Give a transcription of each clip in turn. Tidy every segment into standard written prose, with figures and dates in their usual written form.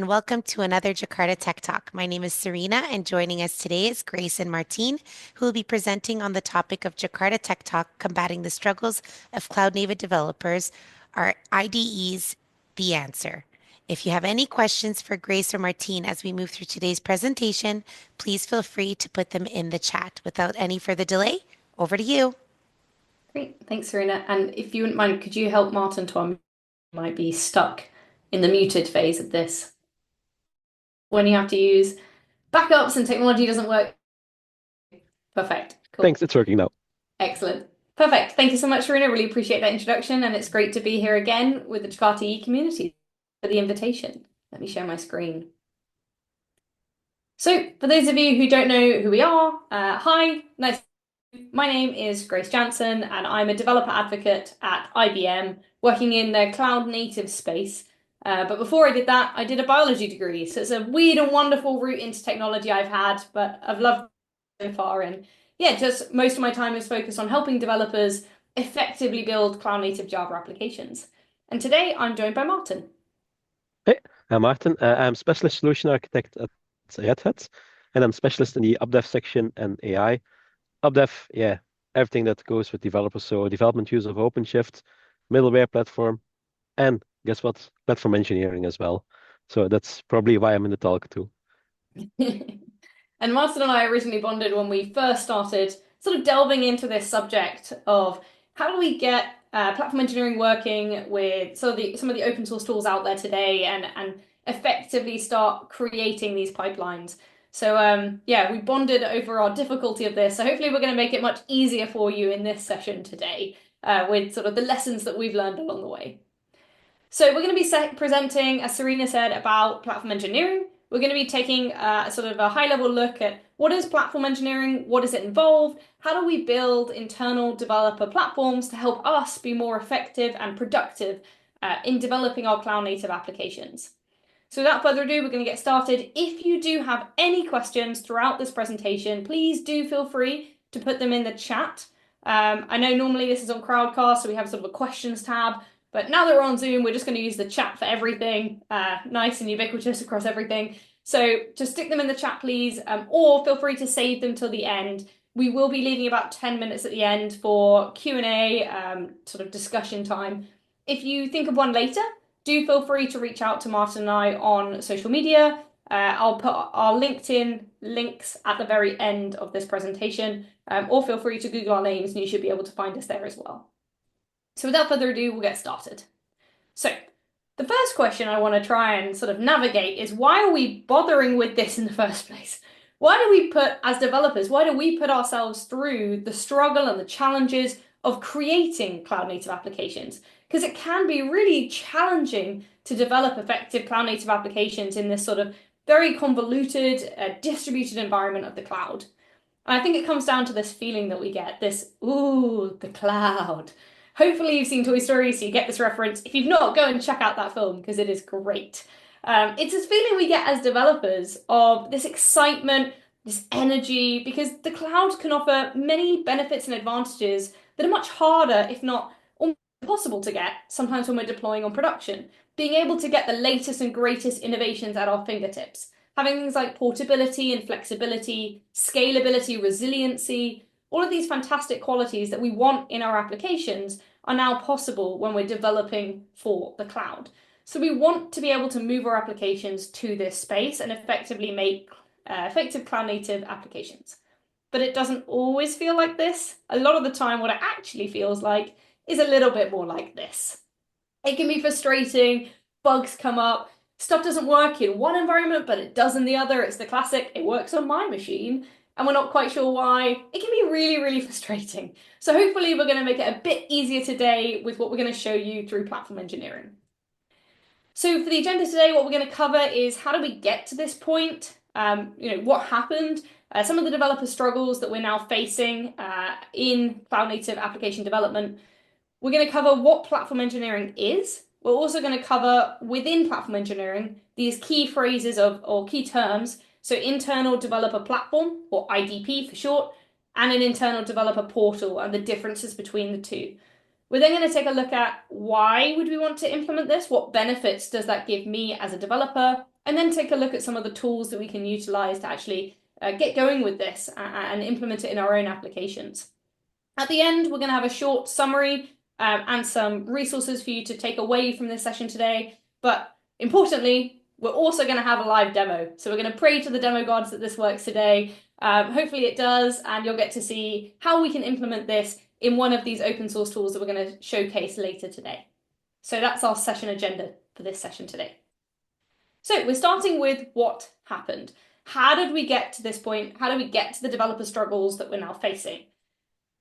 And welcome to another Jakarta Tech Talk. My name is Serena, and joining us today is Grace and Martine, who will be presenting on the topic of Jakarta Tech Talk, combating the struggles of cloud-native developers. Are IDEs the answer? If you have any questions for Grace or Martine as we move through today's presentation, please feel free to put them in the chat. Without any further delay, over to you. Great, thanks, Serena. And if you wouldn't mind, could you help Martin to unmute? Might be stuck in the muted phase of this. When you have to use backups and technology doesn't work. Perfect. Cool. Thanks, it's working now. Excellent. Perfect. Thank you so much, Serena. Really appreciate that introduction. And it's great to be here again with the Jakarta EE community for the invitation. Let me share my screen. So for those of you who don't know who we are, hi, nice. My name is Grace Jansen, and I'm a developer advocate at IBM, working in the cloud native space. But before I did that, I did a biology degree. So it's a weird and wonderful route into technology I've had, but I've loved it so far. And yeah, just most of my time is focused on helping developers effectively build cloud native Java applications. And today I'm joined by Martin. Hey, I'm Martin. I'm Specialist Solution Architect at Red Hat, and I'm specialist in the UpDev section and AI. UpDev, yeah, everything that goes with developers. So development use of OpenShift, middleware platform, and guess what? Platform engineering as well. So that's probably why I'm in the talk too. And Martin and I originally bonded when we first started sort of delving into this subject of how do we get platform engineering working with some of the open source tools out there today and effectively start creating these pipelines. So yeah, we bonded over our difficulty of this. So hopefully we're going to make it much easier for you in this session today with sort of the lessons that we've learned along the way. So we're going to be presenting, as Serena said, about platform engineering. We're going to be taking sort of a high-level look at what is platform engineering, what does it involve, how do we build internal developer platforms to help us be more effective and productive in developing our cloud-native applications. So without further ado, we're going to get started. If you do have any questions throughout this presentation, please do feel free to put them in the chat. I know normally this is on Crowdcast, so we have sort of a questions tab. But now that we're on Zoom, we're just going to use the chat for everything, nice and ubiquitous across everything. So just stick them in the chat, please, or feel free to save them till the end. We will be leaving about 10 minutes at the end for Q&A, sort of discussion time. If you think of one later, do feel free to reach out to Martin and I on social media. I'll put our LinkedIn links at the very end of this presentation, or feel free to Google our names and you should be able to find us there as well. So without further ado, we'll get started. So the first question I want to try and sort of navigate is, why are we bothering with this in the first place? Why do we as developers, why do we put ourselves through the struggle and the challenges of creating cloud native applications? Because it can be really challenging to develop effective cloud native applications in this sort of very convoluted, distributed environment of the cloud. And I think it comes down to this feeling that we get, this, ooh, the cloud. Hopefully you've seen Toy Story, so you get this reference. If you've not, go and check out that film because it is great. It's this feeling we get as developers of this excitement, this energy, because the cloud can offer many benefits and advantages that are much harder, if not almost impossible to get, sometimes when we're deploying on production. Being able to get the latest and greatest innovations at our fingertips. Having things like portability and flexibility, scalability, resiliency, all of these fantastic qualities that we want in our applications are now possible when we're developing for the cloud. So we want to be able to move our applications to this space and effectively make effective cloud native applications. But it doesn't always feel like this. A lot of the time, what it actually feels like is a little bit more like this. It can be frustrating, bugs come up, stuff doesn't work in one environment, but it does in the other. It's the classic, it works on my machine, and we're not quite sure why. It can be really, really frustrating. So hopefully we're going to make it a bit easier today with what we're going to show you through platform engineering. So for the agenda today, what we're going to cover is, how do we get to this point? What happened? Some of the developer struggles that we're now facing in cloud native application development. We're going to cover what platform engineering is. We're also going to cover, within platform engineering, these key phrases or key terms. So internal developer platform, or IDP for short, and an internal developer portal, and the differences between the two. We're then going to take a look at, why would we want to implement this? What benefits does that give me as a developer? and then take a look at some of the tools that we can utilize to actually get going with this and implement it in our own applications. At the end, we're going to have a short summary and some resources for you to take away from this session today. But importantly, we're also going to have a live demo. So we're going to pray to the demo gods that this works today. Hopefully it does, and you'll get to see how we can implement this in one of these open source tools that we're going to showcase later today. So that's our session agenda for this session today. So we're starting with what happened. How did we get to this point? How did we get to the developer struggles that we're now facing?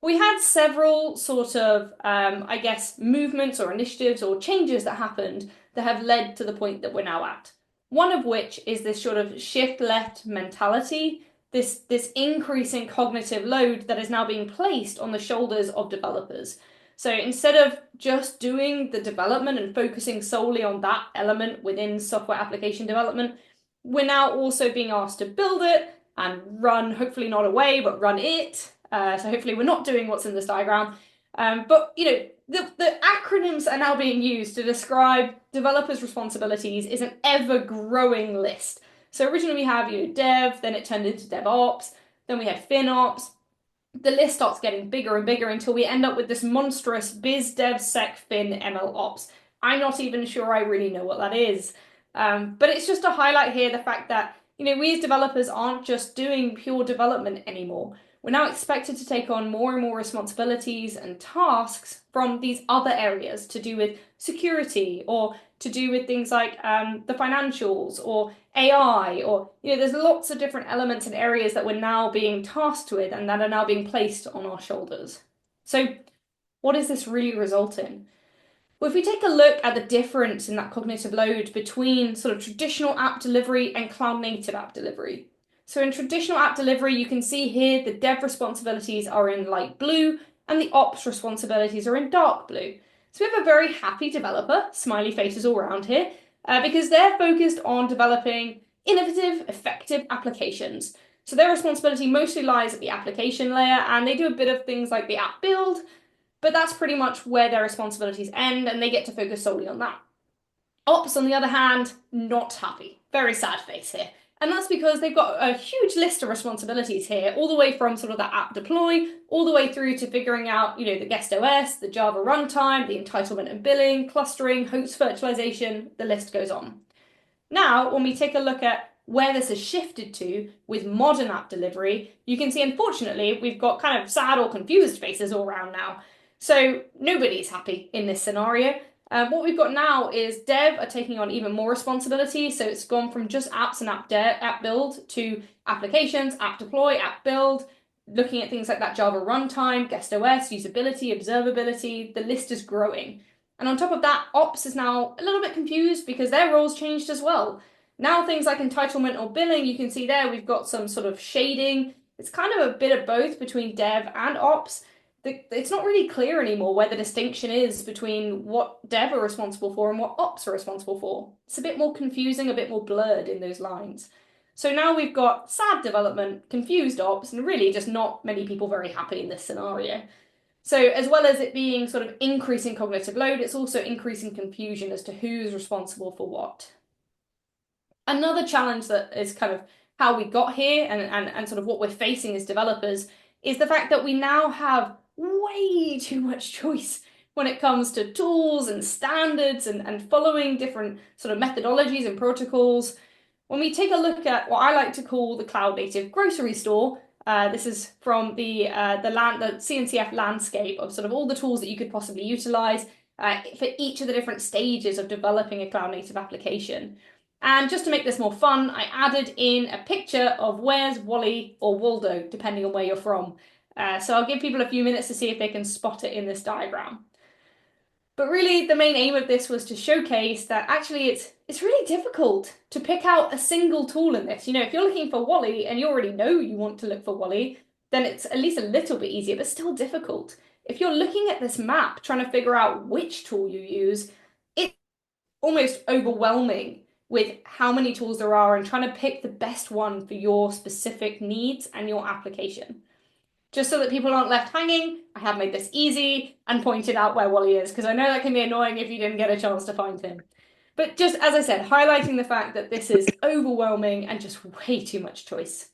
We had several sort of, I guess, movements or initiatives or changes that happened that have led to the point that we're now at. One of which is this sort of shift left mentality, this increasing cognitive load that is now being placed on the shoulders of developers. So instead of just doing the development and focusing solely on that element within software application development, we're now also being asked to build it and run, hopefully not away, but run it. So hopefully we're not doing what's in this diagram. But the acronyms are now being used to describe developers' responsibilities is an ever-growing list. So originally we have dev, then it turned into DevOps, then we had FinOps. The list starts getting bigger and bigger until we end up with this monstrous biz dev sec fin ML ops. I'm not even sure I really know what that is. But it's just to highlight here the fact that we as developers aren't just doing pure development anymore. We're now expected to take on more and more responsibilities and tasks from these other areas to do with security or to do with things like the financials or AI or, there's lots of different elements and areas that we're now being tasked with and that are now being placed on our shoulders. So what does this really result in? Well, if we take a look at the difference in that cognitive load between sort of traditional app delivery and cloud native app delivery. So in traditional app delivery, you can see here the dev responsibilities are in light blue and the ops responsibilities are in dark blue. So we have a very happy developer, smiley faces all around here, because they're focused on developing innovative, effective applications. So their responsibility mostly lies at the application layer, and they do a bit of things like the app build, but that's pretty much where their responsibilities end, and they get to focus solely on that. Ops, on the other hand, not happy. Very sad face here. And that's because they've got a huge list of responsibilities here, all the way from sort of that app deploy, all the way through to figuring out, the guest OS, the Java runtime, the entitlement and billing, clustering, host virtualization, the list goes on. Now, when we take a look at where this has shifted to with modern app delivery, you can see, unfortunately, we've got kind of sad or confused faces all around now. So nobody's happy in this scenario. What we've got now is dev are taking on even more responsibility. So it's gone from just apps and app build to applications, app deploy, app build, looking at things like that Java runtime, guest OS, usability, observability. The list is growing. And on top of that, ops is now a little bit confused because their roles changed as well. Now things like entitlement or billing, you can see there we've got some sort of shading. It's kind of a bit of both between dev and ops. It's not really clear anymore where the distinction is between what dev are responsible for and what ops are responsible for. It's a bit more confusing, a bit more blurred in those lines. So now we've got sad development, confused ops, and really just not many people very happy in this scenario. So as well as it being sort of increasing cognitive load, it's also increasing confusion as to who's responsible for what. Another challenge that is kind of how we got here and sort of what we're facing as developers is the fact that we now have way too much choice when it comes to tools and standards and following different sort of methodologies and protocols. When we take a look at what I like to call the cloud native grocery store, this is from the CNCF landscape of sort of all the tools that you could possibly utilize for each of the different stages of developing a cloud native application. And just to make this more fun, I added in a picture of where's Wally or Waldo, depending on where you're from. So I'll give people a few minutes to see if they can spot it in this diagram. But really, the main aim of this was to showcase that actually it's really difficult to pick out a single tool in this. If you're looking for Wally and you already know you want to look for Wally, then it's at least a little bit easier, but still difficult. If you're looking at this map, trying to figure out which tool you use, it's almost overwhelming with how many tools there are and trying to pick the best one for your specific needs and your application. Just so that people aren't left hanging, I have made this easy and pointed out where Wally is, because I know that can be annoying if you didn't get a chance to find him. But just as I said, highlighting the fact that this is overwhelming and just way too much choice.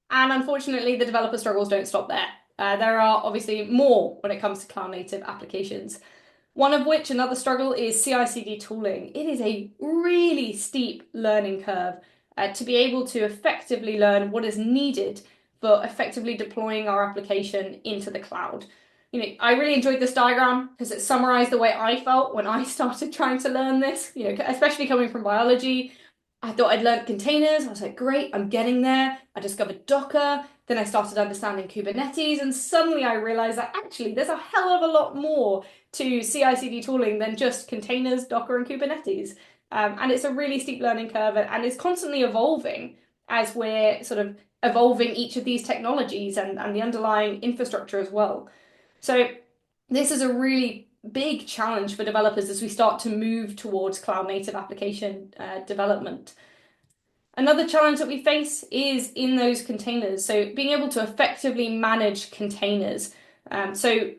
And unfortunately, the developer struggles don't stop there. There are obviously more when it comes to cloud native applications. One of which, another struggle, is CI/CD tooling. It is a really steep learning curve to be able to effectively learn what is needed for effectively deploying our application into the cloud. I really enjoyed this diagram because it summarized the way I felt when I started trying to learn this, especially coming from biology. I thought I'd learned containers. I was like, great, I'm getting there. I discovered Docker. Then I started understanding Kubernetes. And suddenly I realized that actually there's a hell of a lot more to CI/CD tooling than just containers, Docker, and Kubernetes. And it's a really steep learning curve and it's constantly evolving as we're sort of evolving each of these technologies and the underlying infrastructure as well. So this is a really big challenge for developers as we start to move towards cloud native application development. Another challenge that we face is in those containers. So being able to effectively manage containers. So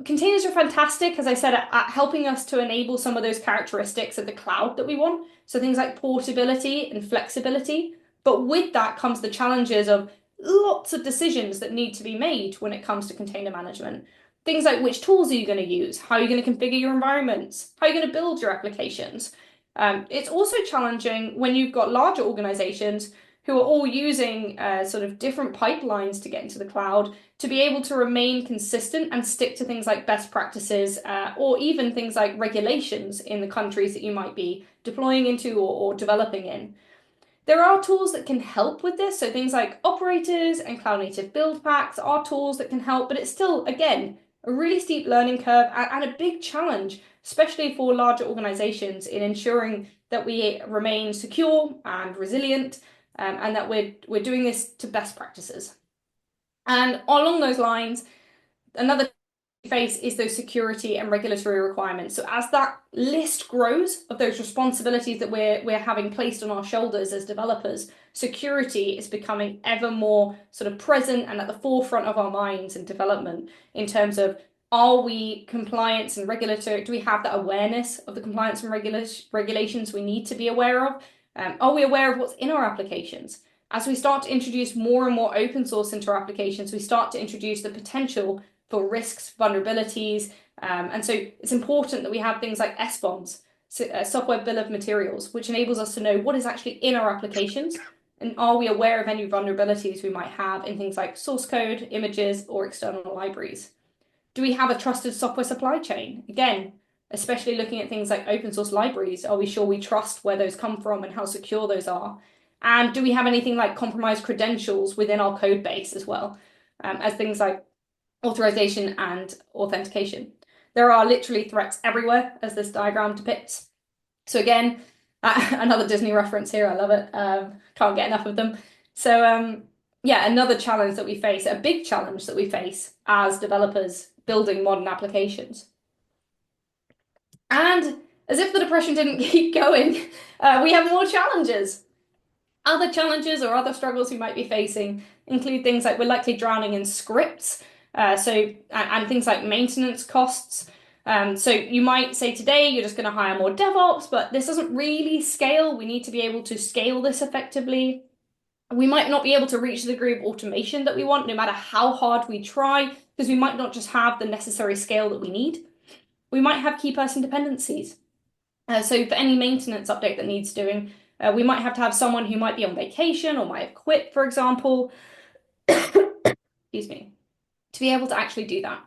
containers are fantastic, as I said, at helping us to enable some of those characteristics of the cloud that we want. So things like portability and flexibility. But with that comes the challenges of lots of decisions that need to be made when it comes to container management. Things like which tools are you going to use? How are you going to configure your environments? How are you going to build your applications? It's also challenging when you've got larger organizations who are all using sort of different pipelines to get into the cloud to be able to remain consistent and stick to things like best practices or even things like regulations in the countries that you might be deploying into or developing in. There are tools that can help with this, so things like operators and cloud native build packs are tools that can help, but it's still, again, a really steep learning curve and a big challenge, especially for larger organizations in ensuring that we remain secure and resilient and that we're doing this to best practices. And along those lines, another face is those security and regulatory requirements. So as that list grows of those responsibilities that we're having placed on our shoulders as developers, security is becoming ever more sort of present and at the forefront of our minds in development in terms of are we compliance and regulatory, do we have that awareness of the compliance and regulations we need to be aware of? Are we aware of what's in our applications? As we start to introduce more and more open source into our applications, we start to introduce the potential for risks, vulnerabilities, and so it's important that we have things like SBOMs, software bill of materials, which enables us to know what is actually in our applications, and are we aware of any vulnerabilities we might have in things like source code, images, or external libraries. Do we have a trusted software supply chain? Again, especially looking at things like open source libraries, are we sure we trust where those come from and how secure those are? And do we have anything like compromised credentials within our code base as well, as things like authorization and authentication? There are literally threats everywhere, as this diagram depicts. So again, another Disney reference here. I love it. Can't get enough of them. So yeah, another challenge that we face, a big challenge that we face as developers building modern applications. And as if the depression didn't keep going, we have more challenges. Other challenges or other struggles we might be facing include things like we're likely drowning in scripts, and things like maintenance costs. So you might say today you're just going to hire more DevOps, but this doesn't really scale. We need to be able to scale this effectively. We might not be able to reach the degree of automation that we want, no matter how hard we try, because we might not just have the necessary scale that we need. We might have key person dependencies. So for any maintenance update that needs doing, we might have to have someone who might be on vacation or might have quit, for example, excuse me, to be able to actually do that.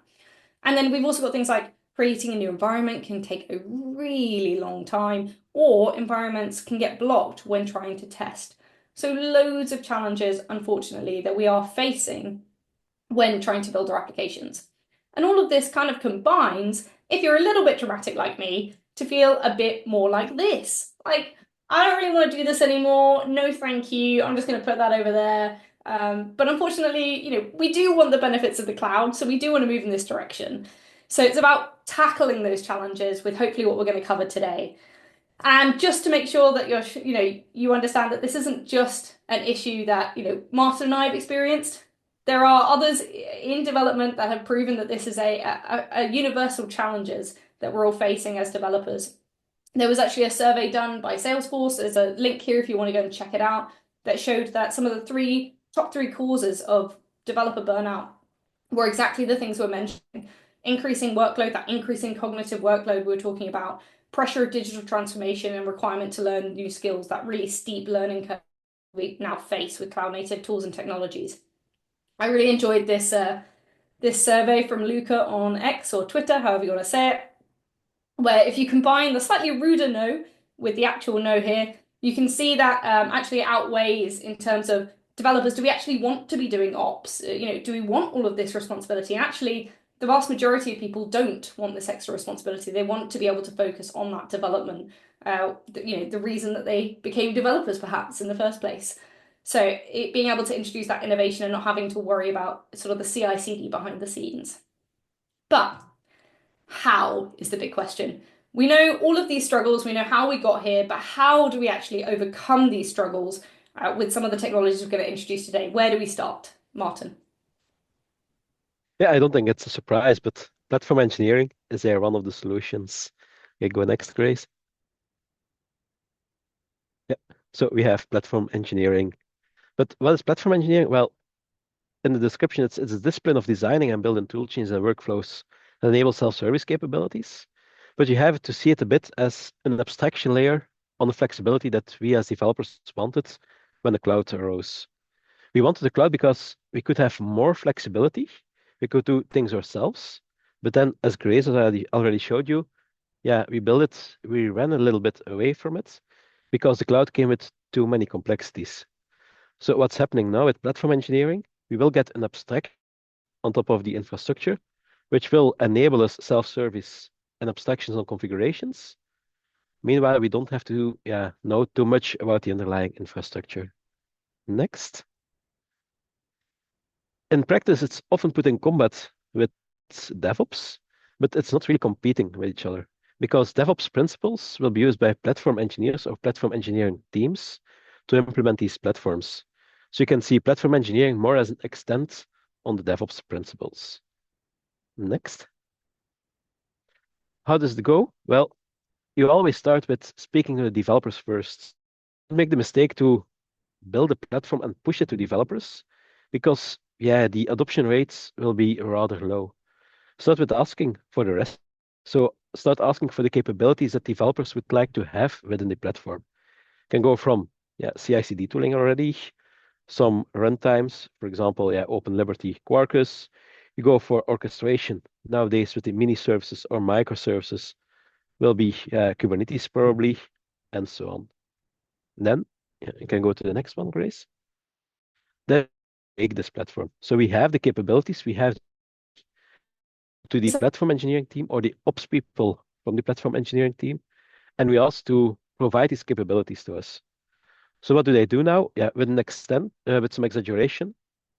And then we've also got things like creating a new environment can take a really long time, or environments can get blocked when trying to test. So loads of challenges, unfortunately, that we are facing when trying to build our applications. And all of this kind of combines, if you're a little bit dramatic like me, to feel a bit more like this. Like, I don't really want to do this anymore. No, thank you. I'm just going to put that over there. But unfortunately, we do want the benefits of the cloud, so we do want to move in this direction. So it's about tackling those challenges with hopefully what we're going to cover today. And just to make sure that you understand that this isn't just an issue that, Martin and I have experienced. There are others in development that have proven that this is a universal challenges that we're all facing as developers. There was actually a survey done by Salesforce. There's a link here if you want to go and check it out, that showed that some of the top three causes of developer burnout were exactly the things we're mentioning. Increasing workload, that increasing cognitive workload we were talking about, pressure of digital transformation and requirement to learn new skills, that really steep learning curve we now face with cloud native tools and technologies. I really enjoyed this survey from Luca on X or Twitter, however you want to say it, where if you combine the slightly ruder no with the actual no here, you can see that actually outweighs in terms of developers. Do we actually want to be doing ops? Do we want all of this responsibility? And actually, the vast majority of people don't want this extra responsibility. They want to be able to focus on that development. The reason that they became developers, perhaps, in the first place. So being able to introduce that innovation and not having to worry about sort of the CI/CD behind the scenes. But how is the big question. We know all of these struggles, we know how we got here, but how do we actually overcome these struggles with some of the technologies we're going to introduce today? Where do we start, Martin? Yeah, I don't think it's a surprise, but platform engineering is there one of the solutions. Okay, go next, Grace. Yeah, so we have platform engineering. But what is platform engineering? Well, in the description, it's a discipline of designing and building tool chains and workflows that enable self-service capabilities. But you have to see it a bit as an abstraction layer on the flexibility that we as developers wanted when the cloud arose. We wanted the cloud because we could have more flexibility. We could do things ourselves. But then, as Grace already showed you, yeah, we built it, we ran a little bit away from it because the cloud came with too many complexities. So what's happening now with platform engineering, we will get an abstract on top of the infrastructure, which will enable us self-service and abstractions on configurations. Meanwhile, we don't have to know too much about the underlying infrastructure. Next. In practice, it's often put in combat with DevOps, but it's not really competing with each other because DevOps principles will be used by platform engineers or platform engineering teams to implement these platforms. So you can see platform engineering more as an extent on the DevOps principles. Next. How does it go? Well, you always start with speaking to the developers first. Don't make the mistake to build a platform and push it to developers because, yeah, the adoption rates will be rather low. Start with asking for the rest. So start asking for the capabilities that developers would like to have within the platform. Can go from CI/CD tooling already, some runtimes, for example, Open Liberty, Quarkus. You go for orchestration. Nowadays, with the mini services or microservices, will be Kubernetes probably, and so on. Then you can go to the next one, Grace. Then make this platform. So we have the capabilities, we have to the platform engineering team or the ops people from the platform engineering team, and we ask to provide these capabilities to us. So what do they do now? Yeah, with an extent, with some exaggeration,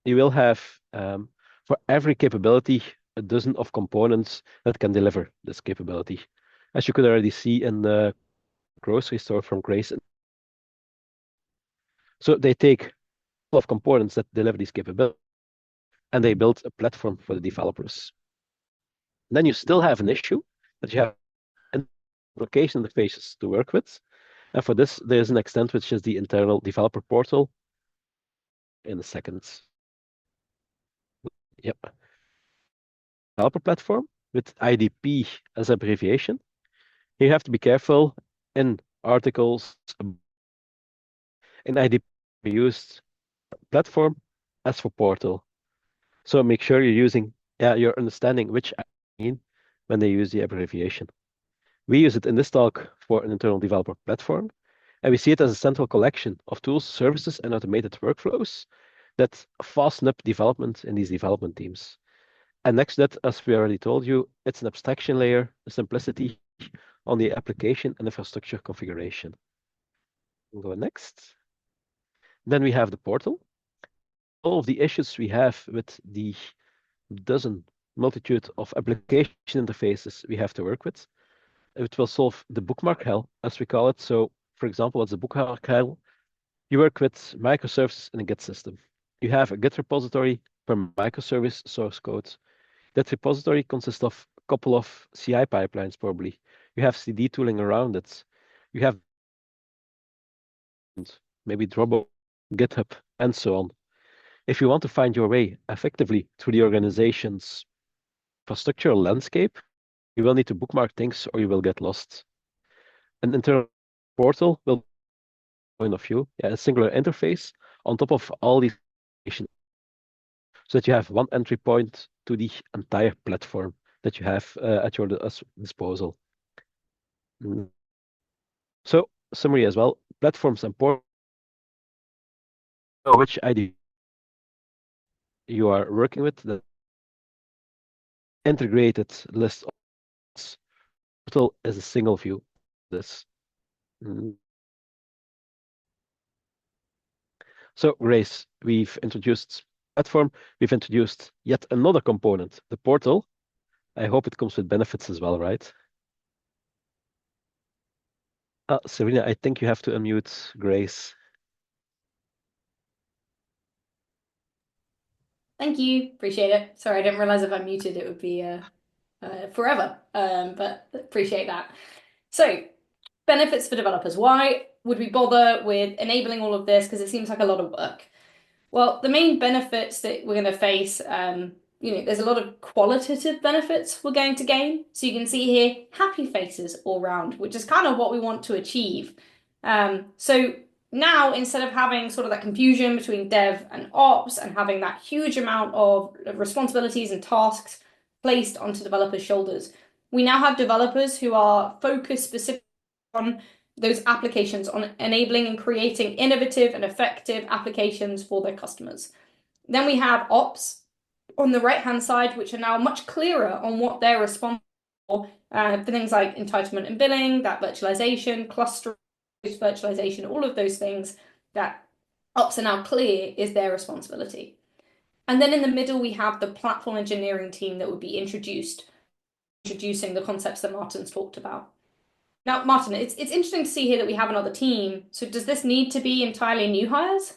you will have for every capability a dozen of components that can deliver this capability. As you could already see in the grocery store from Grace. So they take of components that deliver these capabilities and they build a platform for the developers. Then you still have an issue that you have application interfaces to work with. And for this, there's an extent which is the internal developer portal in a second. Yep. Developer platform with IDP as abbreviation. You have to be careful in articles. In IDP, we used platform as for portal. So make sure you're using, you're understanding which I mean when they use the abbreviation. We use it in this talk for an internal developer platform, and we see it as a central collection of tools, services, and automated workflows that fasten up development in these development teams. And next to that, as we already told you, it's an abstraction layer, a simplicity on the application and infrastructure configuration. We'll go next. Then we have the portal. All of the issues we have with the multitude of application interfaces we have to work with. It will solve the bookmark hell, as we call it. So, for example, what's the bookmark hell? You work with microservices in a Git system. You have a Git repository per microservice source code. That repository consists of a couple of CI pipelines, probably. You have CD tooling around it. you have maybe Dropbox, GitHub, and so on. If you want to find your way effectively through the organization's infrastructural landscape, you will need to bookmark things or you will get lost. An internal portal will point of view, a singular interface on top of all these so that you have one entry point to the entire platform that you have at your disposal. So, summary as well, platforms and portals, which ID you are working with, the integrated list of portal is a single view. This. So, Grace, we've introduced platform, we've introduced yet another component, the portal. I hope it comes with benefits as well, right? Serena, I think you have to unmute Grace. Thank you. Appreciate it. Sorry, I didn't realize if I muted it would be forever, but appreciate that. So, benefits for developers. Why would we bother with enabling all of this? Because it seems like a lot of work. Well, the main benefits that we're going to face, there's a lot of qualitative benefits we're going to gain. So you can see here, happy faces all round, which is kind of what we want to achieve. So now, instead of having sort of that confusion between dev and ops and having that huge amount of responsibilities and tasks placed onto developers' shoulders, we now have developers who are focused specifically on those applications, on enabling and creating innovative and effective applications for their customers. Then we have ops on the right-hand side, which are now much clearer on what they're responsible for things like entitlement and billing, that virtualization, clustering, virtualization, all of those things that ops are now clear is their responsibility. And then in the middle, we have the platform engineering team that would be introducing the concepts that Martin's talked about. Now, Martin, it's interesting to see here that we have another team. So does this need to be entirely new hires?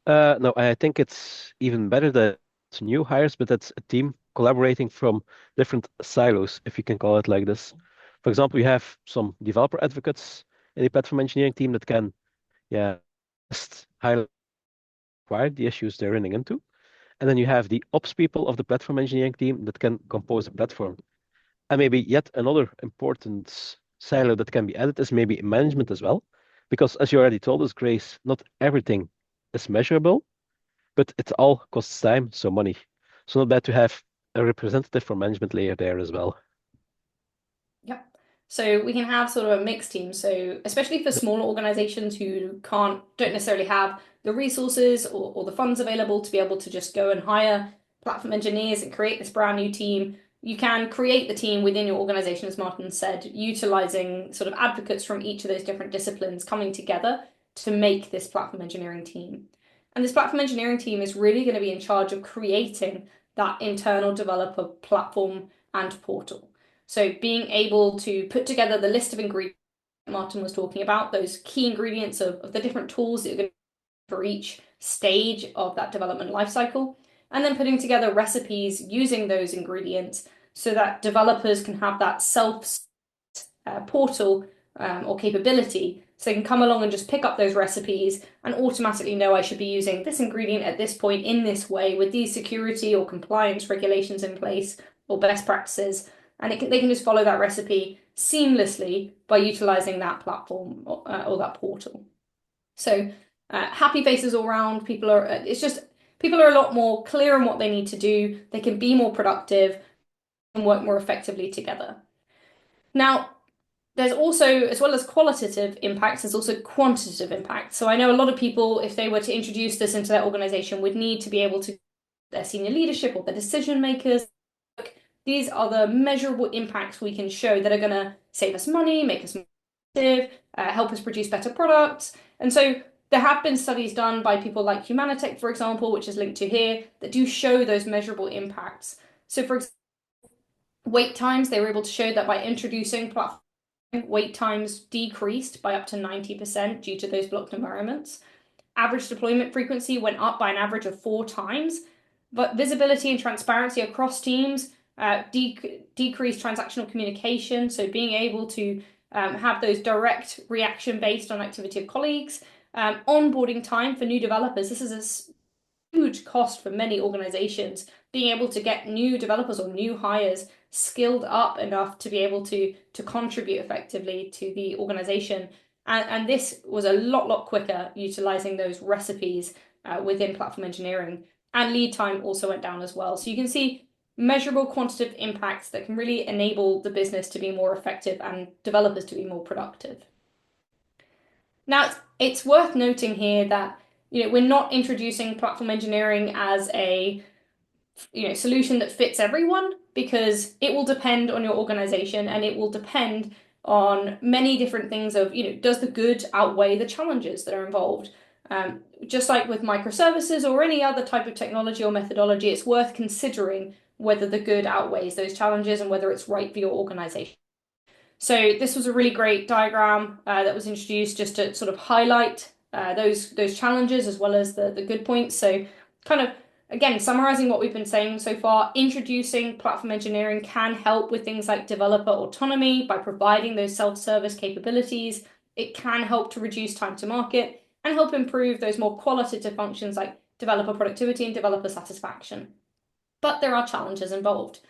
No, I think it's even better that it's new hires, but it's a team collaborating from different silos, if you can call it like this. For example, you have some developer advocates in the platform engineering team that can, just highlight the issues they're running into. And then you have the ops people of the platform engineering team that can compose a platform. And maybe yet another important silo that can be added is maybe management as well. Because as you already told us, Grace, not everything is measurable, but it all costs time, so money. So not bad to have a representative for management layer there as well. Yep. So we can have sort of a mixed team. So especially for smaller organizations who don't necessarily have the resources or the funds available to be able to just go and hire platform engineers and create this brand new team, you can create the team within your organization, as Martin said, utilizing sort of advocates from each of those different disciplines coming together to make this platform engineering team. And this platform engineering team is really going to be in charge of creating that internal developer platform and portal. So being able to put together the list of ingredients Martin was talking about, those key ingredients of the different tools that you're going to for each stage of that development lifecycle, and then putting together recipes using those ingredients so that developers can have that self portal or capability. So they can come along and just pick up those recipes and automatically know I should be using this ingredient at this point in this way with these security or compliance regulations in place or best practices. And they can just follow that recipe seamlessly by utilizing that platform or that portal. So happy faces all around. People are a lot more clear on what they need to do. They can be more productive and work more effectively together. Now, there's also, as well as qualitative impacts, there's also quantitative impacts. So I know a lot of people, if they were to introduce this into their organization, would need to be able to their senior leadership or their decision makers. These are the measurable impacts we can show that are going to save us money, make us more effective, help us produce better products. And so there have been studies done by people like Humanitech, for example, which is linked to here, that do show those measurable impacts. So for example, wait times, they were able to show that by introducing platform, wait times decreased by up to 90% due to those blocked environments. Average deployment frequency went up by an average of 4 times, but visibility and transparency across teams decreased transactional communication. So being able to have those direct reaction based on activity of colleagues, onboarding time for new developers. This is a huge cost for many organizations, being able to get new developers or new hires skilled up enough to be able to contribute effectively to the organization. And this was a lot quicker utilizing those recipes within platform engineering. And lead time also went down as well. So you can see measurable quantitative impacts that can really enable the business to be more effective and developers to be more productive. Now, it's worth noting here that we're not introducing platform engineering as a solution that fits everyone, because it will depend on your organization and it will depend on many different things of, does the good outweigh the challenges that are involved? Just like with microservices or any other type of technology or methodology, it's worth considering whether the good outweighs those challenges and whether it's right for your organization. So this was a really great diagram that was introduced just to sort of highlight those challenges as well as the good points. So kind of, again, summarizing what we've been saying so far, introducing platform engineering can help with things like developer autonomy by providing those self-service capabilities. It can help to reduce time to market and help improve those more qualitative functions like developer productivity and developer satisfaction. But there are challenges involved.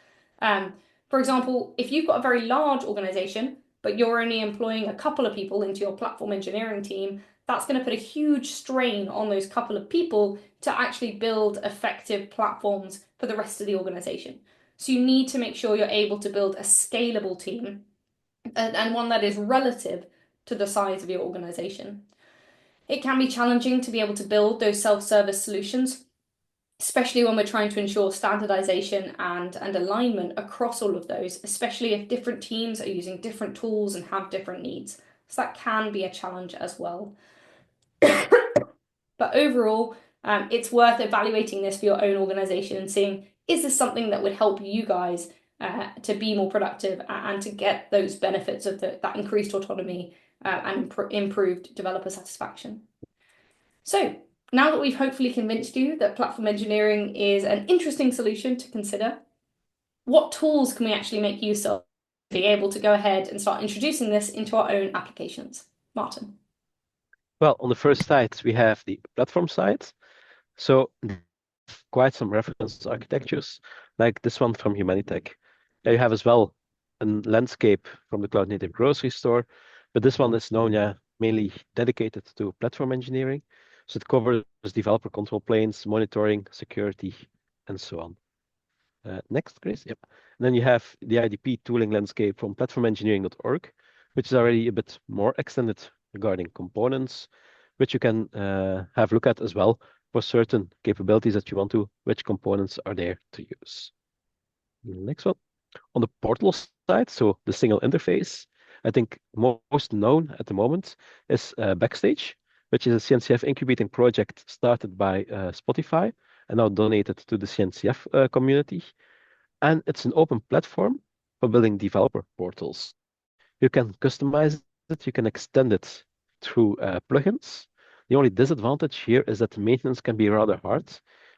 For example, if you've got a very large organization, but you're only employing a couple of people into your platform engineering team, that's going to put a huge strain on those couple of people to actually build effective platforms for the rest of the organization. So you need to make sure you're able to build a scalable team and one that is relative to the size of your organization. It can be challenging to be able to build those self-service solutions, especially when we're trying to ensure standardization and alignment across all of those, especially if different teams are using different tools and have different needs. So that can be a challenge as well. But overall, it's worth evaluating this for your own organization and seeing, is this something that would help you guys to be more productive and to get those benefits of that increased autonomy and improved developer satisfaction. So now that we've hopefully convinced you that platform engineering is an interesting solution to consider, what tools can we actually make use of to be able to go ahead and start introducing this into our own applications? Martin. Well, on the first side, we have the platform side. So quite some reference architectures, like this one from Humanitech. There you have as well a landscape from the cloud native grocery store, but this one is known, mainly dedicated to platform engineering. So it covers developer control planes, monitoring, security, and so on. Next, Grace. Yep. And then you have the IDP tooling landscape from platformengineering.org, which is already a bit more extended regarding components, which you can have a look at as well for certain capabilities that you want to, which components are there to use. Next one. On the portal side, so the single interface, I think most known at the moment is Backstage, which is a CNCF incubating project started by Spotify and now donated to the CNCF community. And it's an open platform for building developer portals. You can customize it, you can extend it through plugins. The only disadvantage here is that the maintenance can be rather hard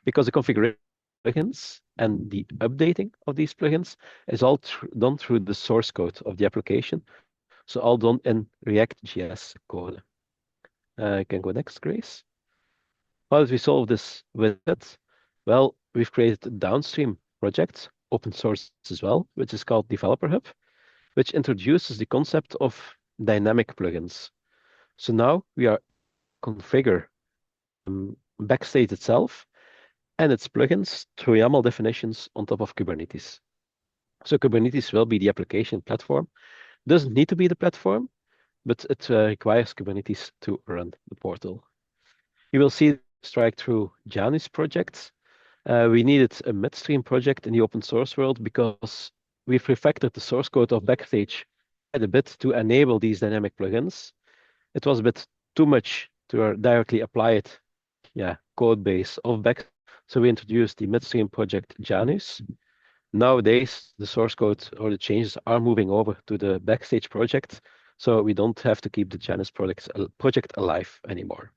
because the configuration plugins and the updating of these plugins is all done through the source code of the application. So all done in React.js code. You can go next, Grace. How did we solve this with it? Well, we've created a downstream project, open source as well, which is called Developer Hub, which introduces the concept of dynamic plugins. So now we are configure Backstage itself and its plugins through YAML definitions on top of Kubernetes. So Kubernetes will be the application platform. Doesn't need to be the platform, but it requires Kubernetes to run the portal. You will see strike through Janus projects. We needed a midstream project in the open source world because we've refactored the source code of Backstage quite a bit to enable these dynamic plugins. It was a bit too much to directly apply it, code base of Backstage. So we introduced the midstream project Janus. Nowadays, the source code or the changes are moving over to the Backstage project, so we don't have to keep the Janus project alive anymore.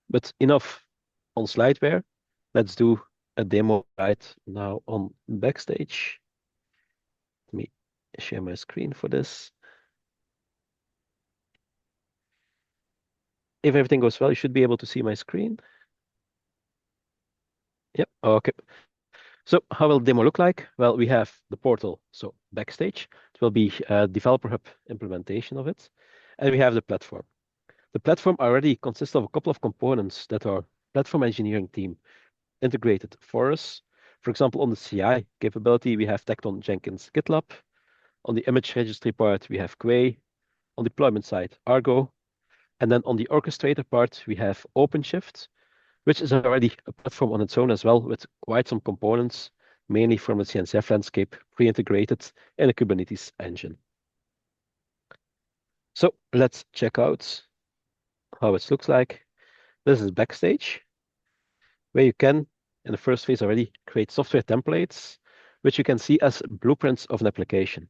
But enough on slideware. Let's do a demo right now on Backstage. Let me share my screen for this. if everything goes well, you should be able to see my screen. Yep, okay. So how will the demo look like? Well, we have the portal, so Backstage. It will be a developer hub implementation of it. And we have the platform. The platform already consists of a couple of components that our platform engineering team integrated for us. For example, on the CI capability, we have Tecton Jenkins GitLab. On the image registry part, we have Quay. On deployment side, Argo. And then on the orchestrator part, we have OpenShift, which is already a platform on its own as well, with quite some components, mainly from the CNCF landscape, pre-integrated in a Kubernetes engine. So let's check out how it looks like. This is Backstage, where you can, in the first phase already, create software templates, which you can see as blueprints of an application.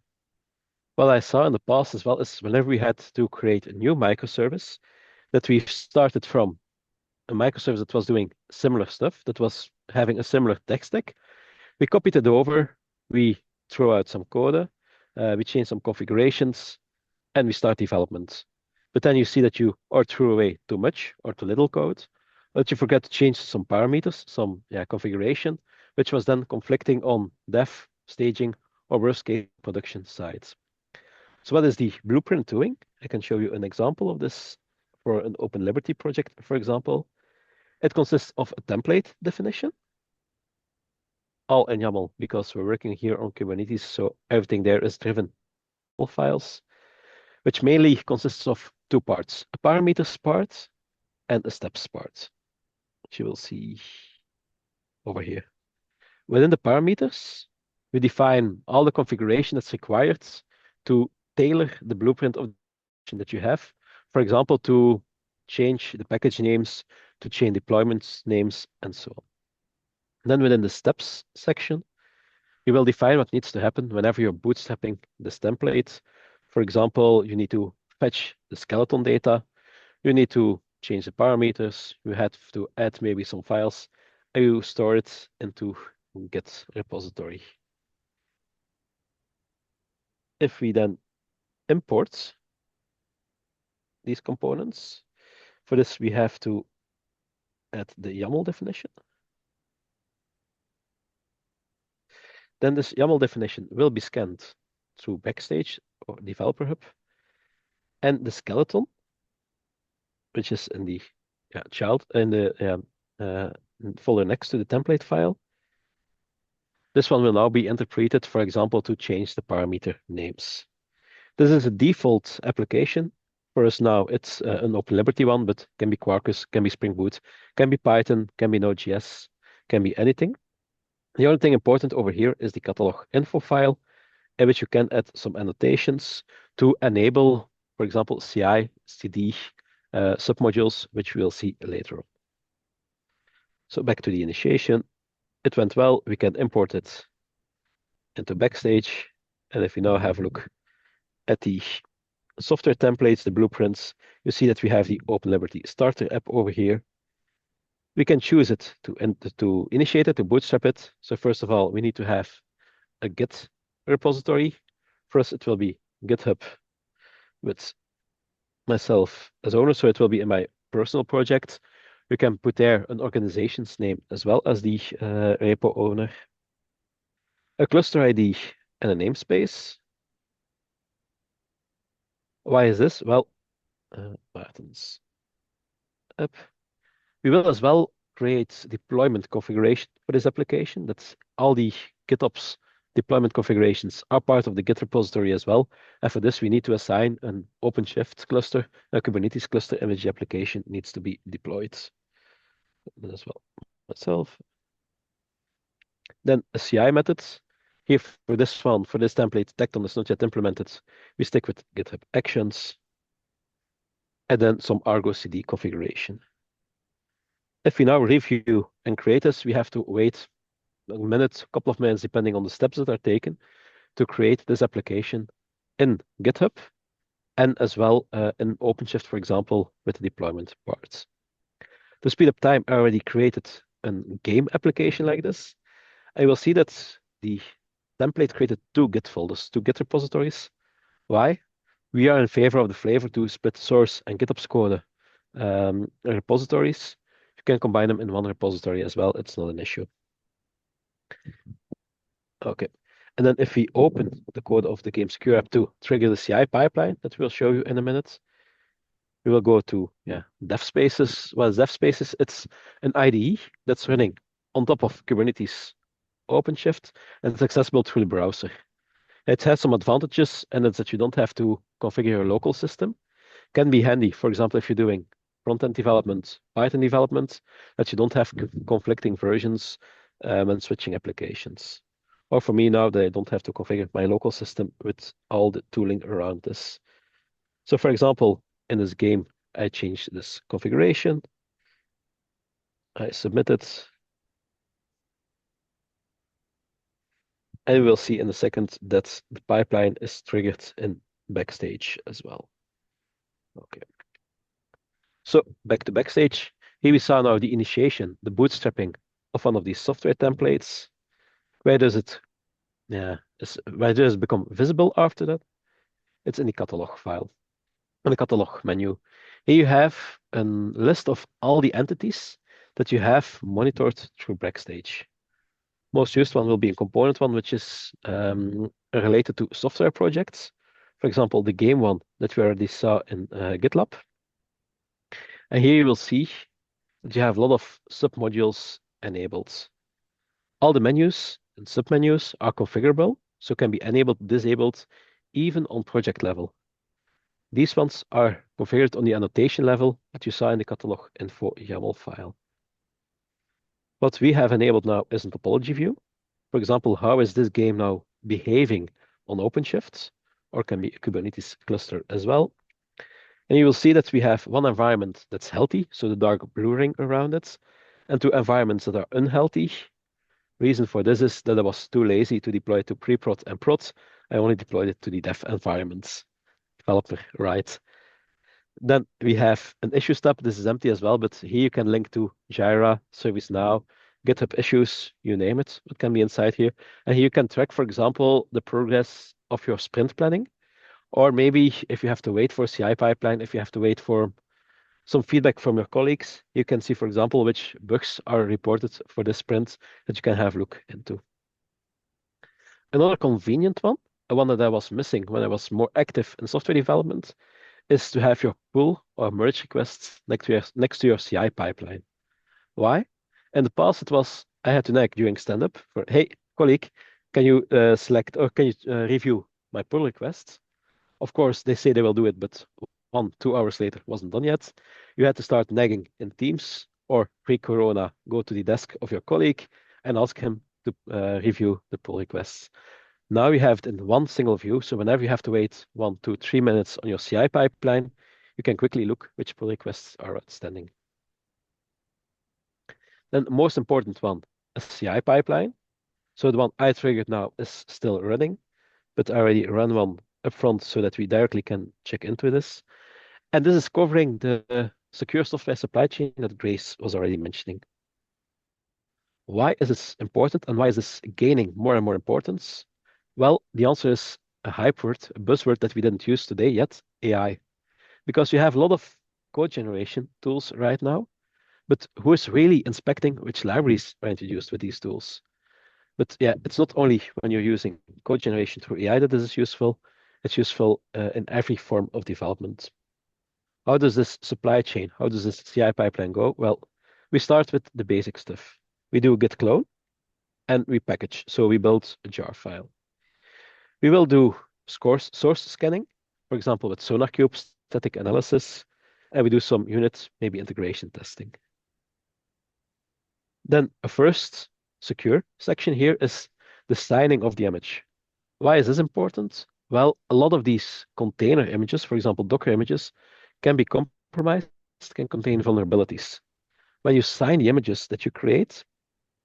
What I saw in the past as well is whenever we had to create a new microservice, that we started from a microservice that was doing similar stuff, that was having a similar tech stack. We copied it over, we throw out some code, we change some configurations, and we start development. But then you see that you or threw away too much or too little code, or that you forget to change some parameters, some configuration, which was then conflicting on dev, staging, or worst case production sides. So what is the blueprint doing? I can show you an example of this for an Open Liberty project, for example. It consists of a template definition, all in YAML, because we're working here on Kubernetes, so everything there is driven files, which mainly consists of two parts, a parameters part and a steps part, which you will see over here. Within the parameters, we define all the configuration that's required to tailor the blueprint of the that you have. For example, to change the package names, to change deployment names, and so on. Then within the steps section, you will define what needs to happen whenever you're bootstrapping this template. For example, you need to fetch the skeleton data, you need to change the parameters, you have to add maybe some files, and you store it into Git repository. If we then import these components, for this we have to add the YAML definition. Then this YAML definition will be scanned through Backstage or Developer Hub. And the skeleton, which is in the folder next to the template file, this one will now be interpreted, for example, to change the parameter names. This is a default application. For us now, it's an Open Liberty one, but can be Quarkus, can be Spring Boot, can be Python, can be Node.js, can be anything. The only thing important over here is the catalog info file, in which you can add some annotations to enable, for example, CI, CD submodules, which we'll see later on. So back to the initiation. It went well. We can import it into Backstage. And if we now have a look at the software templates, the blueprints, you see that we have the Open Liberty starter app over here. We can choose it to initiate it, to bootstrap it. So first of all, we need to have a Git repository. For us, it will be GitHub with myself as owner, so it will be in my personal project. We can put there an organization's name as well as the repo owner, a cluster ID, and a namespace. Why is this? Well, Martin's app. We will as well create deployment configuration for this application. That's all the GitOps deployment configurations are part of the Git repository as well. And for this, we need to assign an OpenShift cluster, a Kubernetes cluster, in which the application needs to be deployed as well. Myself. Then a CI method. Here for this one, for this template, Tecton is not yet implemented. We stick with GitHub Actions. And then some Argo CD configuration. If we now review and create this, we have to wait a minute, a couple of minutes, depending on the steps that are taken, to create this application in GitHub and as well in OpenShift, for example, with the deployment parts. To speed up time, I already created a game application like this. I will see that the template created two Git folders, two Git repositories. Why? We are in favor of the flavor to split source and GitOps code repositories, you can combine them in one repository as well. It's not an issue. Okay. And then if we open the code of the game secure app to trigger the CI pipeline that we'll show you in a minute, we will go to dev spaces. What is dev spaces? It's an IDE that's running on top of Kubernetes OpenShift, and it's accessible through the browser. It has some advantages, and it's that you don't have to configure your local system. Can be handy, for example, if you're doing front-end development, Python development, that you don't have conflicting versions when switching applications. Or for me now, that I don't have to configure my local system with all the tooling around this. So for example, in this game, I changed this configuration. I submit it. And we will see in a second that the pipeline is triggered in Backstage as well. Okay. So back to Backstage. Here we saw now the initiation, the bootstrapping of one of these software templates. Where does it become visible after that? It's in the catalog file, in the catalog menu. Here you have a list of all the entities that you have monitored through Backstage. Most used one will be a component one, which is related to software projects. For example, the game one that we already saw in GitLab. And here you will see that you have a lot of submodules enabled. All the menus and submenus are configurable, so can be enabled, disabled, even on project level. These ones are configured on the annotation level that you saw in the catalog info YAML file. What we have enabled now is a topology view. For example, how is this game now behaving on OpenShift, or can be a Kubernetes cluster as well. And you will see that we have one environment that's healthy, so the dark blue ring around it, and two environments that are unhealthy. Reason for this is that I was too lazy to deploy it to pre-prod and prod. I only deployed it to the dev environments. Developer, right. Then we have an issue stub. This is empty as well, but here you can link to Jira, ServiceNow, GitHub issues, you name it, what can be inside here. And here you can track, for example, the progress of your sprint planning, or maybe if you have to wait for CI pipeline, if you have to wait for some feedback from your colleagues, you can see, for example, which bugs are reported for this sprint that you can have a look into. Another convenient one, a one that I was missing when I was more active in software development, is to have your pull or merge requests next to your CI pipeline. Why? In the past, it was I had to nag during stand-up for, hey, colleague, can you select or can you review my pull requests? Of course, they say they will do it, but 1-2 hours later wasn't done yet. You had to start nagging in Teams or pre-corona, go to the desk of your colleague and ask him to review the pull requests. Now you have it in one single view. So whenever you have to wait 1, 2, 3 minutes on your CI pipeline, you can quickly look which pull requests are outstanding. Then the most important one, a CI pipeline. So the one I triggered now is still running, but I already run one upfront so that we directly can check into this. And this is covering the secure software supply chain that Grace was already mentioning. Why is this important and why is this gaining more and more importance? Well, the answer is a hype word, a buzzword that we didn't use today yet, AI. Because you have a lot of code generation tools right now, but who is really inspecting which libraries are introduced with these tools? But yeah, it's not only when you're using code generation through AI that this is useful, it's useful in every form of development. How does this supply chain, how does this CI pipeline go? Well, we start with the basic stuff. We do a git clone and we package. So we build a jar file. We will do source scanning, for example, with SonarQube static analysis, and we do some unit, maybe integration testing. Then a first secure section here is the signing of the image. Why is this important? Well, a lot of these container images, for example, Docker images, can be compromised, can contain vulnerabilities. When you sign the images that you create,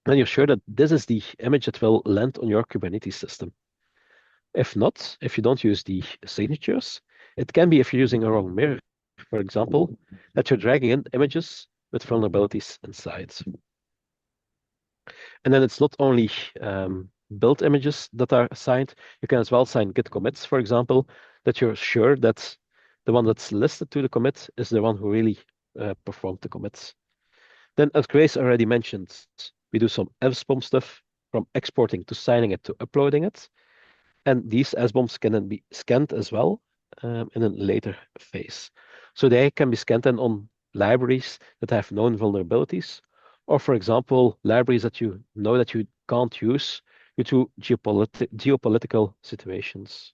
then you're sure that this is the image that will land on your Kubernetes system. If not, if you don't use the signatures, it can be if you're using a wrong mirror, for example, that you're dragging in images with vulnerabilities inside. And then it's not only build images that are signed, you can as well sign git commits, for example, that you're sure that the one that's listed to the commit is the one who really perform the commits. Then, as Grace already mentioned, we do some SBOM stuff from exporting to signing it to uploading it. And these SBOMs can then be scanned as well in a later phase. So they can be scanned then on libraries that have known vulnerabilities, or for example, libraries that you know that you can't use due to geopolitical situations.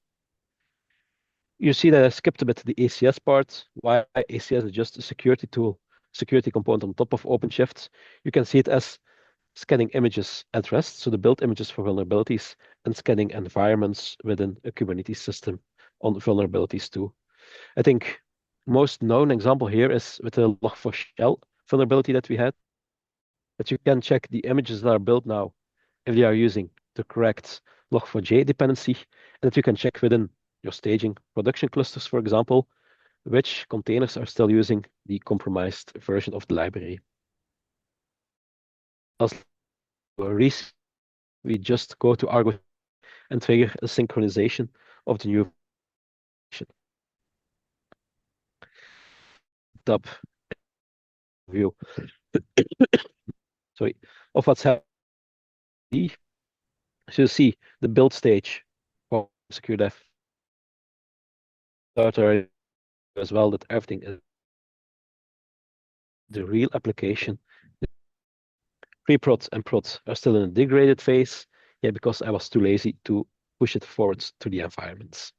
You see that I skipped a bit the ACS part. Why ACS is just a security tool, security component on top of OpenShift. You can see it as scanning images at rest, so the build images for vulnerabilities, and scanning environments within a Kubernetes system on vulnerabilities too. I think most known example here is with the Log4Shell vulnerability that we had, that you can check the images that are built now if they are using the correct Log4j dependency, and that you can check within your staging production clusters, for example, which containers are still using the compromised version of the library. As we just go to Argo and trigger a synchronization of the new version. Tab view. Sorry, of what's happening. So you see the build stage for secure dev starter as well, that everything is the real application. Pre-prod and prod are still in a degraded phase, yeah, because I was too lazy to push it forwards to the environments.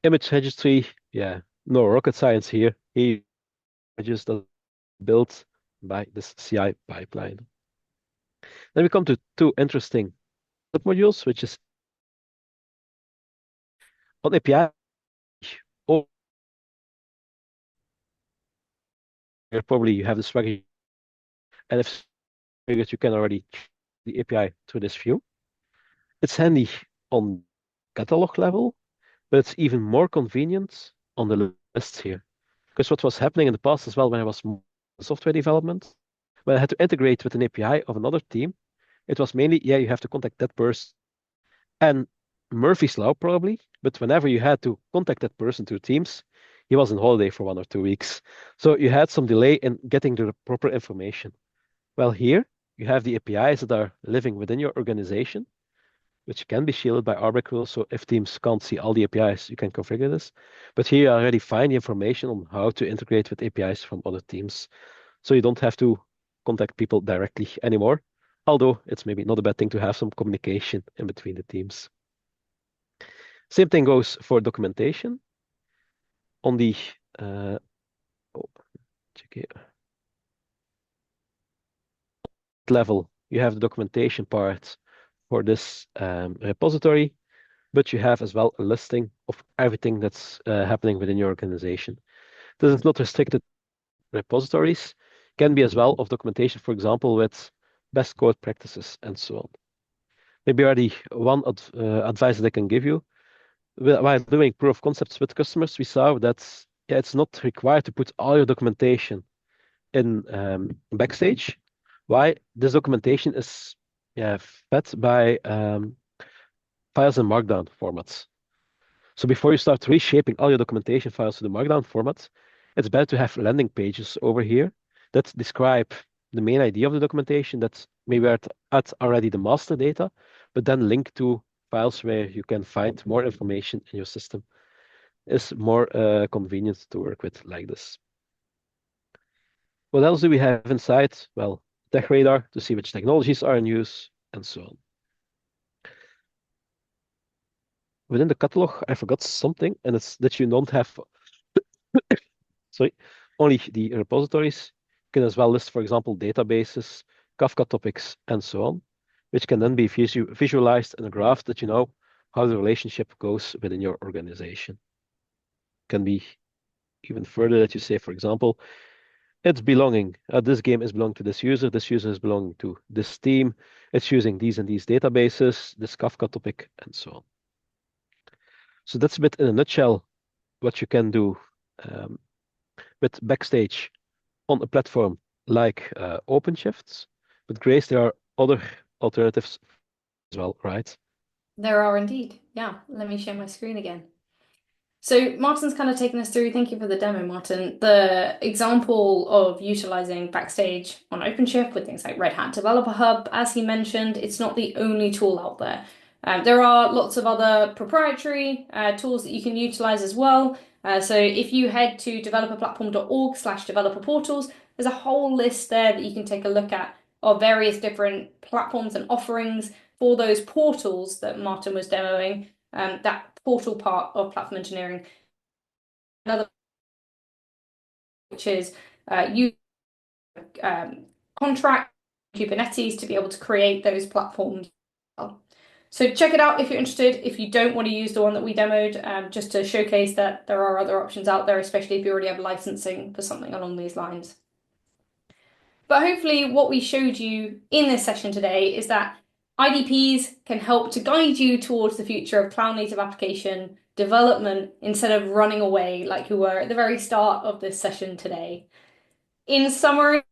Image registry, yeah, no rocket science here. Here, just built by this CI pipeline. Then we come to two interesting submodules, which is on API. Or probably you have the Swagger, and if you can already the API through this view. It's handy on catalog level, but it's even more convenient on the lists here. Because what was happening in the past as well, when I was in software development, when I had to integrate with an API of another team, it was mainly, yeah, you have to contact that person. And Murphy's Law probably, but whenever you had to contact that person through Teams, he was on holiday for 1 or 2 weeks. So you had some delay in getting the proper information. Well, here you have the APIs that are living within your organization, which can be shielded by RBAC rules. So if teams can't see all the APIs, you can configure this. But here you already find the information on how to integrate with APIs from other teams. So you don't have to contact people directly anymore, although it's maybe not a bad thing to have some communication in between the teams. Same thing goes for documentation. On the check here. Level, you have the documentation part for this repository, but you have as well a listing of everything that's happening within your organization. This is not restricted to repositories, can be as well of documentation, for example, with best code practices and so on. Maybe already one advice that I can give you. While doing proof of concepts with customers, we saw that yeah, it's not required to put all your documentation in Backstage. Why? This documentation is fed by files in Markdown formats. So before you start reshaping all your documentation files to the Markdown format, it's better to have landing pages over here that describe the main idea of the documentation, that maybe are at already the master data, but then link to files where you can find more information in your system. It's more convenient to work with like this. What else do we have inside? Well, Tech Radar to see which technologies are in use and so on. Within the catalog, I forgot something, and it's that you don't have sorry, only the repositories. You can as well list, for example, databases, Kafka topics, and so on, which can then be visualized in a graph that you know how the relationship goes within your organization. Can be even further that you say, for example, it's belonging, this game is belonging to this user is belonging to this team, it's using these and these databases, this Kafka topic, and so on. So that's a bit in a nutshell what you can do with Backstage on a platform like OpenShift. But Grace, there are other alternatives as well, right? There are indeed. Yeah, let me share my screen again. So Martin's kind of taken us through, thank you for the demo, Martin, the example of utilizing Backstage on OpenShift with things like Red Hat Developer Hub. As he mentioned, it's not the only tool out there. There are lots of other proprietary tools that you can utilize as well. So if you head to developerplatform.org/developer portals, there's a whole list there that you can take a look at of various different platforms and offerings for those portals that Martin was demoing. That portal part of platform engineering. Another, which is use contract Kubernetes to be able to create those platforms. So check it out if you're interested. If you don't want to use the one that we demoed, just to showcase that there are other options out there, especially if you already have licensing for something along these lines. But hopefully what we showed you in this session today is that IDPs can help to guide you towards the future of cloud native application development instead of running away like we were at the very start of this session today. In summary,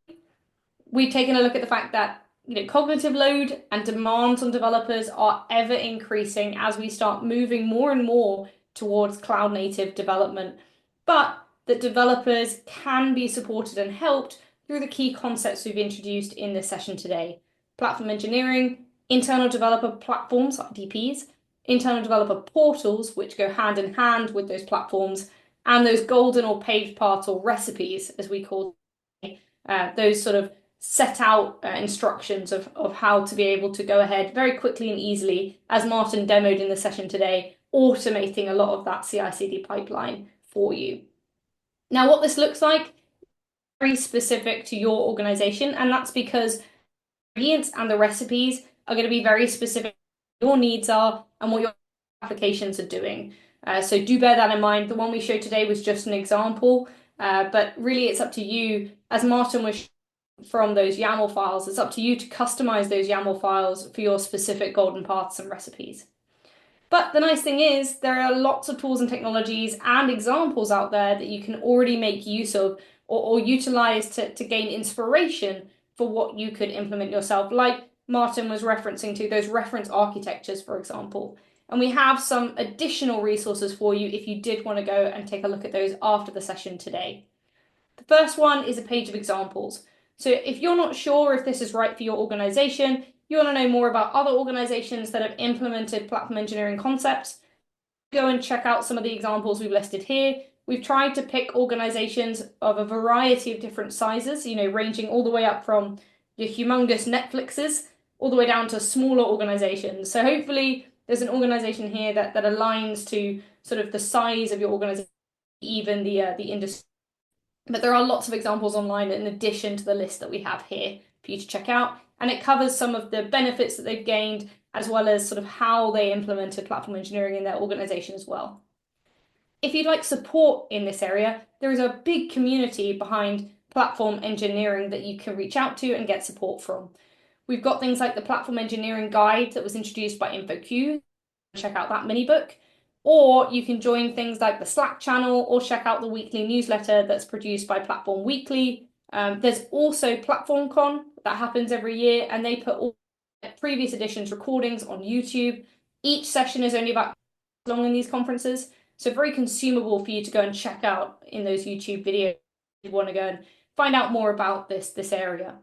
we've taken a look at the fact that cognitive load and demands on developers are ever increasing as we start moving more and more towards cloud native development, but that developers can be supported and helped through the key concepts we've introduced in this session today: platform engineering, internal developer platforms, IDPs, internal developer portals, which go hand in hand with those platforms, and those golden or paved paths or recipes, as we call those sort of set out instructions of how to be able to go ahead very quickly and easily, as Martin demoed in the session today, automating a lot of that CI/CD pipeline for you. Now, what this looks like is very specific to your organization, and that's because the ingredients and the recipes are going to be very specific to what your needs are and what your applications are doing. So do bear that in mind. The one we showed today was just an example, but really it's up to you, as Martin was from those YAML files, it's up to you to customize those YAML files for your specific golden paths and recipes. But the nice thing is there are lots of tools and technologies and examples out there that you can already make use of or utilize to gain inspiration for what you could implement yourself, like Martin was referencing to those reference architectures, for example. And we have some additional resources for you if you did want to go and take a look at those after the session today. The first one is a page of examples. So if you're not sure if this is right for your organization, you want to know more about other organizations that have implemented platform engineering concepts, go and check out some of the examples we've listed here. We've tried to pick organizations of a variety of different sizes, ranging all the way up from your humongous Netflixes all the way down to smaller organizations. So hopefully there's an organization here that aligns to sort of the size of your organization, even the industry. But there are lots of examples online in addition to the list that we have here for you to check out. And it covers some of the benefits that they've gained, as well as sort of how they implemented platform engineering in their organization as well. If you'd like support in this area, there is a big community behind platform engineering that you can reach out to and get support from. We've got things like the Platform Engineering Guide that was introduced by InfoQ. Check out that mini book. Or you can join things like the Slack channel or check out the weekly newsletter that's produced by Platform Weekly. There's also PlatformCon that happens every year, and they put all previous editions recordings on YouTube. Each session is only about long in these conferences, so very consumable for you to go and check out in those YouTube videos if you want to go and find out more about this area.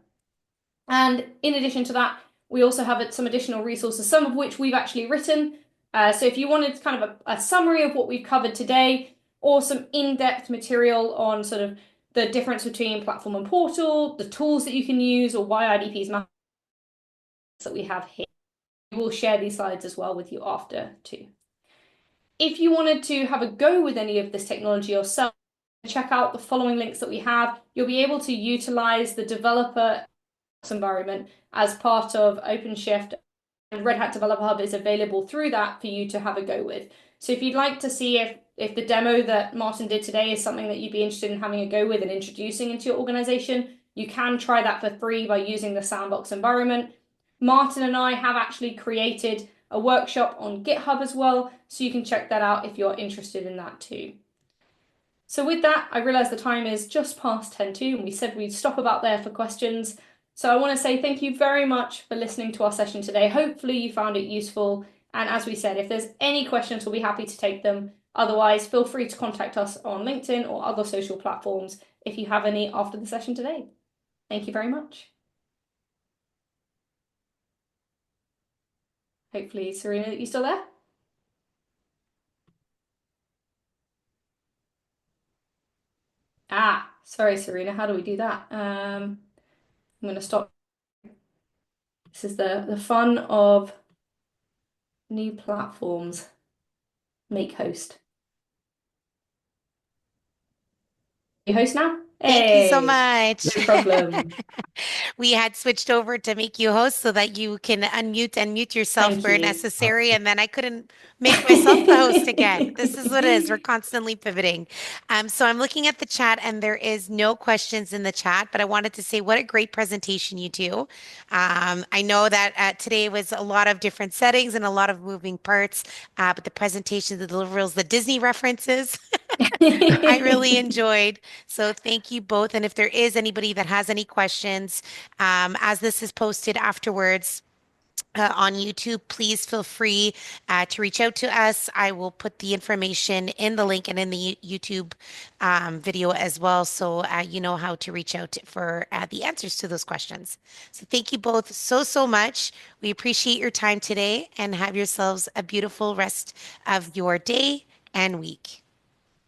And in addition to that, we also have some additional resources, some of which we've actually written. So if you wanted kind of a summary of what we've covered today, or some in-depth material on sort of the difference between platform and portal, the tools that you can use, or why IDPs matter, that we have here, we'll share these slides as well with you after too. If you wanted to have a go with any of this technology yourself, check out the following links that we have. You'll be able to utilize the developer environment as part of OpenShift, and Red Hat Developer Hub is available through that for you to have a go with. So if you'd like to see if the demo that Martin did today is something that you'd be interested in having a go with and introducing into your organization, you can try that for free by using the sandbox environment. Martin and I have actually created a workshop on GitHub as well, so you can check that out if you're interested in that too. So with that, I realize the time is just past 10:02, and we said we'd stop about there for questions. So I want to say thank you very much for listening to our session today. Hopefully you found it useful. And as we said, if there's any questions, we'll be happy to take them. Otherwise, feel free to contact us on LinkedIn or other social platforms if you have any after the session today. Thank you very much. Hopefully, Serena, are you still there? Sorry, Serena, how do we do that? I'm going to stop. This is the fun of new platforms. Make host. You host now? Thank you so Hey, much. no problem. We had switched over to make you host so that you can unmute and mute yourself Thank where you. necessary. And then I couldn't make myself the host again. This is what it is. We're constantly pivoting. So I'm looking at the chat and there is no questions in the chat, but I wanted to say what a great presentation you do. I know that today was a lot of different settings and a lot of moving parts, but the presentation, the deliverables, the Disney references, I really enjoyed. So thank you both. And if there is anybody that has any questions, as this is posted afterwards, on YouTube, please feel free to reach out to us. I will put the information in the link and in the YouTube video as well, so you know how to reach out for the answers to those questions. So thank you both so much. We appreciate your time today and have yourselves a beautiful rest of your day and week.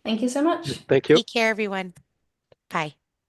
Thank you so much. Thank you. Take care, everyone. Bye.